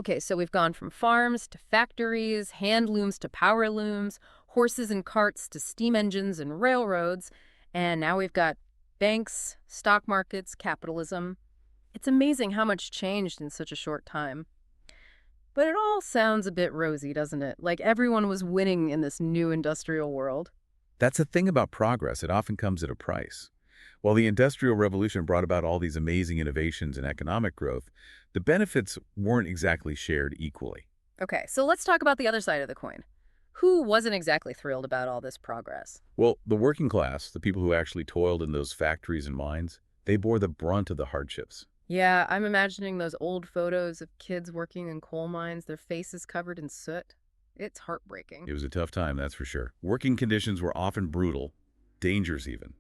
Okay, so we've gone from farms to factories, hand looms to power looms, horses and carts to steam engines and railroads, and now we've got banks, stock markets, capitalism. It's amazing how much changed in such a short time. But it all sounds a bit rosy, doesn't it? Like everyone was winning in this new industrial world. That's the thing about progress. It often comes at a price. While the Industrial Revolution brought about all these amazing innovations and economic growth, the benefits weren't exactly shared equally. Okay, so let's talk about the other side of the coin. Who wasn't exactly thrilled about all this progress? Well, the working class, the people who actually toiled in those factories and mines, they bore the brunt of the hardships. Yeah, I'm imagining those old photos of kids working in coal mines, their faces covered in soot. It's heartbreaking. It was a tough time, that's for sure. Working conditions were often brutal, dangerous even,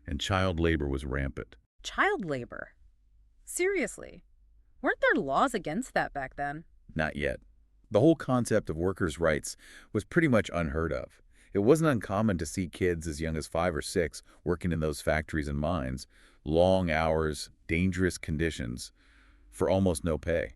and child labor was rampant. Child labor. Seriously. Weren't there laws against that back then? Not yet. The whole concept of workers' rights was pretty much unheard of. It wasn't uncommon to see kids as young as 5 or 6 working in those factories and mines, long hours, dangerous conditions, for almost no pay.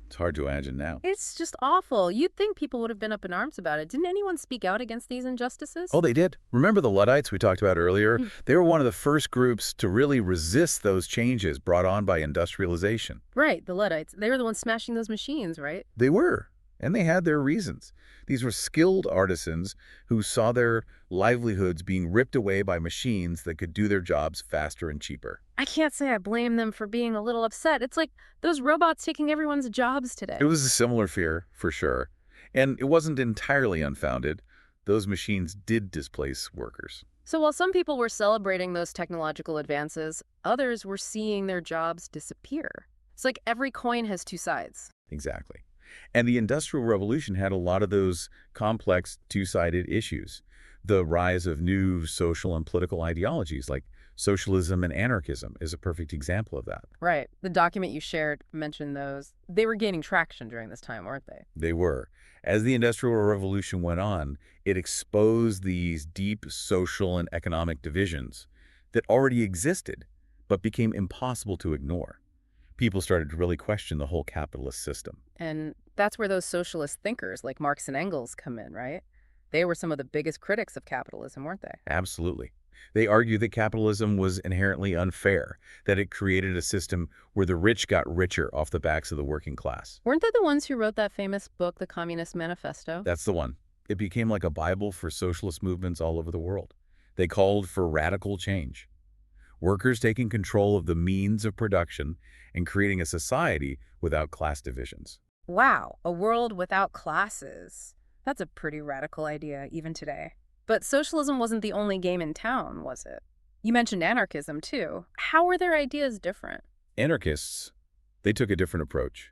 It's hard to imagine now. It's just awful. You'd think people would have been up in arms about it. Didn't anyone speak out against these injustices? Oh, they did. Remember the Luddites we talked about earlier? Mm. They were one of the first groups to really resist those changes brought on by industrialization. Right, the Luddites. They were the ones smashing those machines, right? They were, and they had their reasons. These were skilled artisans who saw their livelihoods being ripped away by machines that could do their jobs faster and cheaper. I can't say I blame them for being a little upset. It's like those robots taking everyone's jobs today. It was a similar fear, for sure. And it wasn't entirely unfounded. Those machines did displace workers. So while some people were celebrating those technological advances, others were seeing their jobs disappear. It's like every coin has two sides. Exactly. And the Industrial Revolution had a lot of those complex two-sided issues. The rise of new social and political ideologies like socialism and anarchism is a perfect example of that. Right. The document you shared mentioned those. They were gaining traction during this time, weren't they? They were. As the Industrial Revolution went on, it exposed these deep social and economic divisions that already existed but became impossible to ignore. People started to really question the whole capitalist system. And that's where those socialist thinkers like Marx and Engels come in, right? They were some of the biggest critics of capitalism, weren't they? Absolutely. They argued that capitalism was inherently unfair, that it created a system where the rich got richer off the backs of the working class. Weren't they the ones who wrote that famous book, The Communist Manifesto? That's the one. It became like a Bible for socialist movements all over the world. They called for radical change. Workers taking control of the means of production and creating a society without class divisions. Wow, a world without classes. That's a pretty radical idea, even today. But socialism wasn't the only game in town, was it? You mentioned anarchism, too. How were their ideas different? Anarchists, they took a different approach.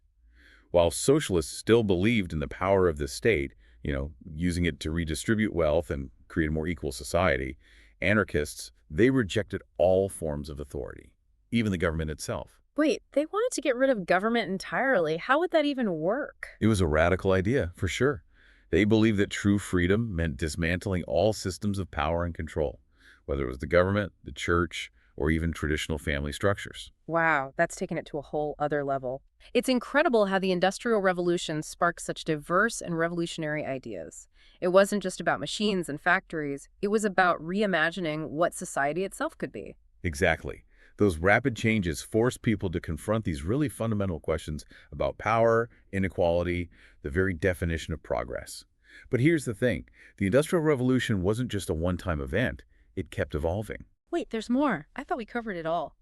While socialists still believed in the power of the state, using it to redistribute wealth and create a more equal society, anarchists, they rejected all forms of authority, even the government itself. Wait, they wanted to get rid of government entirely. How would that even work? It was a radical idea, for sure. They believed that true freedom meant dismantling all systems of power and control, whether it was the government, the church, or even traditional family structures. Wow, that's taken it to a whole other level. It's incredible how the Industrial Revolution sparked such diverse and revolutionary ideas. It wasn't just about machines and factories. It was about reimagining what society itself could be. Exactly. Those rapid changes forced people to confront these really fundamental questions about power, inequality, the very definition of progress. But here's the thing. The Industrial Revolution wasn't just a one-time event. It kept evolving. Wait, there's more. I thought we covered it all.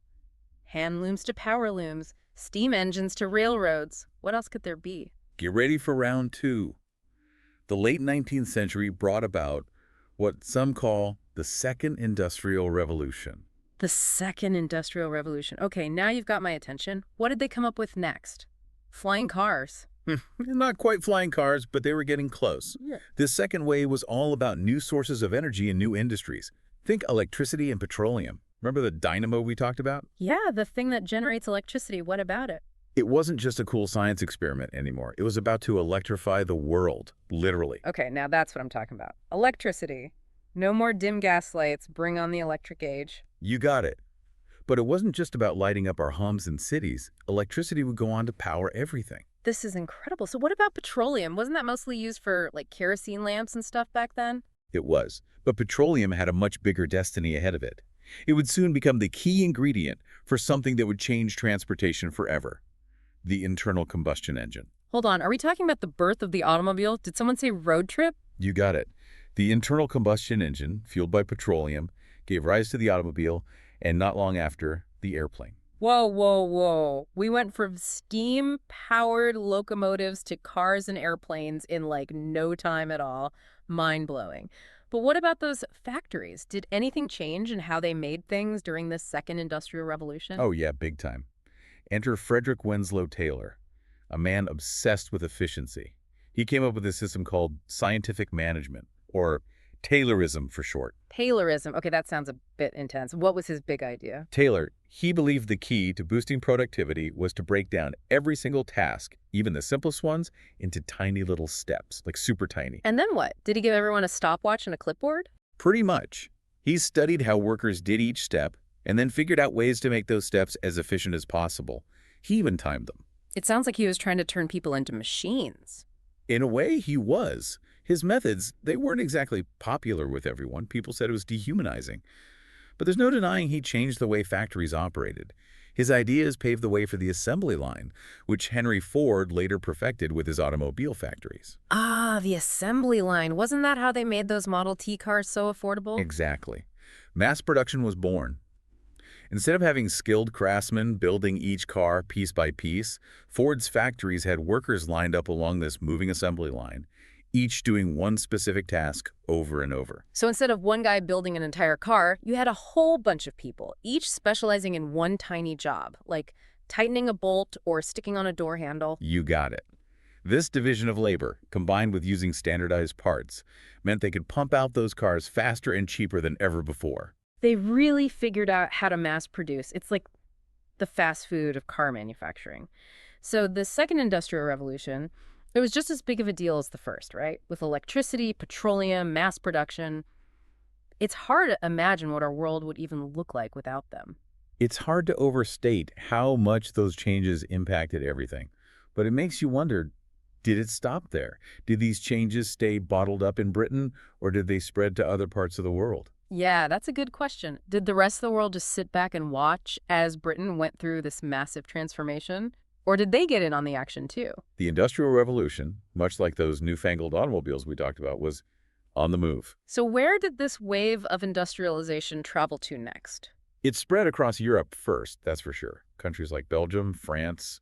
Hand looms to power looms, steam engines to railroads. What else could there be? Get ready for round two. The late 19th century brought about what some call the Second Industrial Revolution. The Second Industrial Revolution. Okay, now you've got my attention. What did they come up with next? Flying cars. Not quite flying cars, but they were getting close. Yeah. This second wave was all about new sources of energy and new industries. Think electricity and petroleum. Remember the dynamo we talked about? Yeah, the thing that generates electricity. What about it? It wasn't just a cool science experiment anymore. It was about to electrify the world, literally. Okay, now that's what I'm talking about. Electricity. No more dim gas lights. Bring on the electric age. You got it. But it wasn't just about lighting up our homes and cities. Electricity would go on to power everything. This is incredible. So what about petroleum? Wasn't that mostly used for like kerosene lamps and stuff back then? It was, but petroleum had a much bigger destiny ahead of it. It would soon become the key ingredient for something that would change transportation forever, the internal combustion engine. Hold on, are we talking about the birth of the automobile? Did someone say road trip? You got it. The internal combustion engine, fueled by petroleum, gave rise to the automobile, and not long after, the airplane. Whoa, whoa, whoa. We went from steam-powered locomotives to cars and airplanes in like no time at all. Mind-blowing. But what about those factories? Did anything change in how they made things during this second industrial revolution? Oh yeah, big time. Enter Frederick Winslow Taylor, a man obsessed with efficiency. He came up with a system called scientific management, or Taylorism for short. Taylorism. Okay, that sounds a bit intense. What was his big idea? Taylor, he believed the key to boosting productivity was to break down every single task, even the simplest ones, into tiny little steps, like super tiny. And then what? Did he give everyone a stopwatch and a clipboard? Pretty much. He studied how workers did each step and then figured out ways to make those steps as efficient as possible. He even timed them. It sounds like he was trying to turn people into machines. In a way, he was. His methods, they weren't exactly popular with everyone. People said it was dehumanizing. But there's no denying he changed the way factories operated. His ideas paved the way for the assembly line, which Henry Ford later perfected with his automobile factories. Ah, the assembly line. Wasn't that how they made those Model T cars so affordable? Exactly. Mass production was born. Instead of having skilled craftsmen building each car piece by piece, Ford's factories had workers lined up along this moving assembly line, each doing one specific task over and over. So instead of one guy building an entire car, you had a whole bunch of people, each specializing in one tiny job, like tightening a bolt or sticking on a door handle. You got it. This division of labor, combined with using standardized parts, meant they could pump out those cars faster and cheaper than ever before. They really figured out how to mass produce. It's like the fast food of car manufacturing. So the second industrial revolution, it was just as big of a deal as the first, right? With electricity, petroleum, mass production. It's hard to imagine what our world would even look like without them. It's hard to overstate how much those changes impacted everything. But it makes you wonder, did it stop there? Did these changes stay bottled up in Britain, or did they spread to other parts of the world? Yeah, that's a good question. Did the rest of the world just sit back and watch as Britain went through this massive transformation? Or did they get in on the action too? The Industrial Revolution, much like those newfangled automobiles we talked about, was on the move. So where did this wave of industrialization travel to next? It spread across Europe first, that's for sure. Countries like Belgium, France,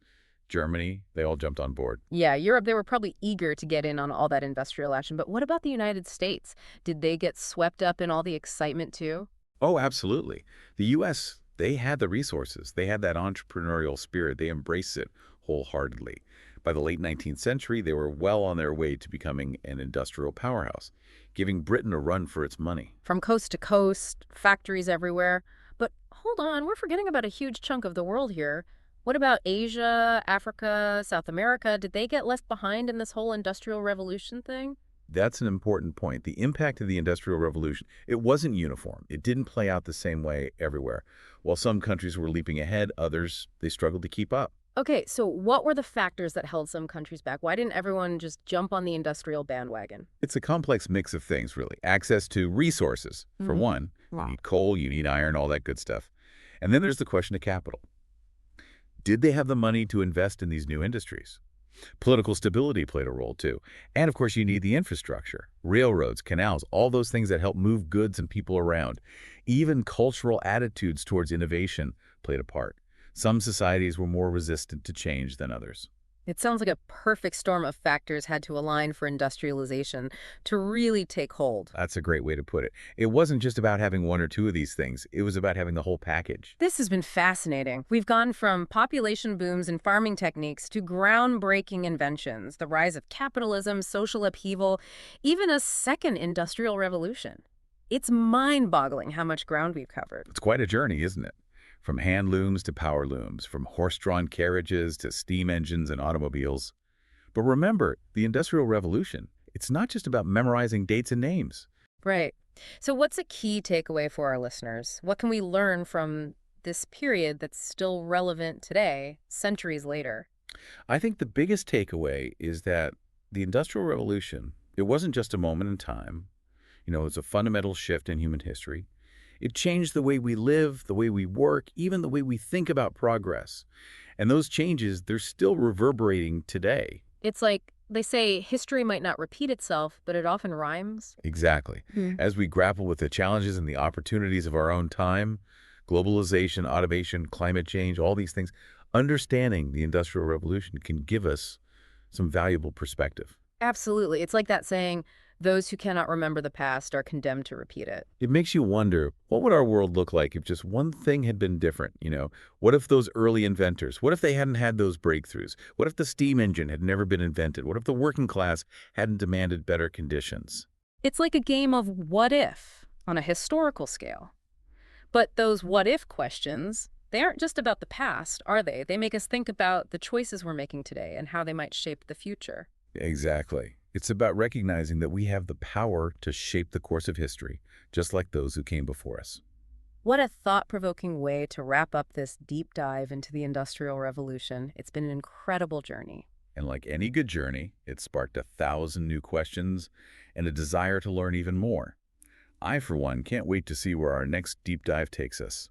Germany, they all jumped on board. Yeah, Europe, they were probably eager to get in on all that industrial action. But what about the United States? Did they get swept up in all the excitement too? Oh, absolutely. The U.S., they had the resources. They had that entrepreneurial spirit. They embraced it wholeheartedly. By the late 19th century, they were well on their way to becoming an industrial powerhouse, giving Britain a run for its money. From coast to coast, factories everywhere. But hold on, we're forgetting about a huge chunk of the world here. What about Asia, Africa, South America? Did they get left behind in this whole industrial revolution thing? That's an important point. The impact of the Industrial Revolution, it wasn't uniform. It didn't play out the same way everywhere. While some countries were leaping ahead, others, they struggled to keep up. Okay, so what were the factors that held some countries back? Why didn't everyone just jump on the industrial bandwagon? It's a complex mix of things, really. Access to resources, for one. You need coal, you need iron, all that good stuff. And then there's the question of capital. Did they have the money to invest in these new industries? Political stability played a role, too. And, of course, you need the infrastructure, railroads, canals, all those things that help move goods and people around. Even cultural attitudes towards innovation played a part. Some societies were more resistant to change than others. It sounds like a perfect storm of factors had to align for industrialization to really take hold. That's a great way to put it. It wasn't just about having one or two of these things. It was about having the whole package. This has been fascinating. We've gone from population booms and farming techniques to groundbreaking inventions, the rise of capitalism, social upheaval, even a second industrial revolution. It's mind-boggling how much ground we've covered. It's quite a journey, isn't it? From hand looms to power looms, from horse-drawn carriages to steam engines and automobiles. But remember, the Industrial Revolution, it's not just about memorizing dates and names. Right. So what's a key takeaway for our listeners? What can we learn from this period that's still relevant today, centuries later? I think the biggest takeaway is that the Industrial Revolution, it wasn't just a moment in time. It's a fundamental shift in human history. It changed the way we live, the way we work, even the way we think about progress. And those changes, they're still reverberating today. It's like they say history might not repeat itself, but it often rhymes. Exactly. As we grapple with the challenges and the opportunities of our own time, globalization, automation, climate change, all these things, understanding the Industrial Revolution can give us some valuable perspective. Absolutely. It's like that saying, those who cannot remember the past are condemned to repeat it. It makes you wonder, what would our world look like if just one thing had been different? What if those early inventors, what if they hadn't had those breakthroughs? What if the steam engine had never been invented? What if the working class hadn't demanded better conditions? It's like a game of what if on a historical scale. But those what if questions, they aren't just about the past, are they? They make us think about the choices we're making today and how they might shape the future. Exactly. It's about recognizing that we have the power to shape the course of history, just like those who came before us. What a thought-provoking way to wrap up this deep dive into the Industrial Revolution. It's been an incredible journey. And like any good journey, it sparked 1,000 new questions and a desire to learn even more. I, for one, can't wait to see where our next deep dive takes us.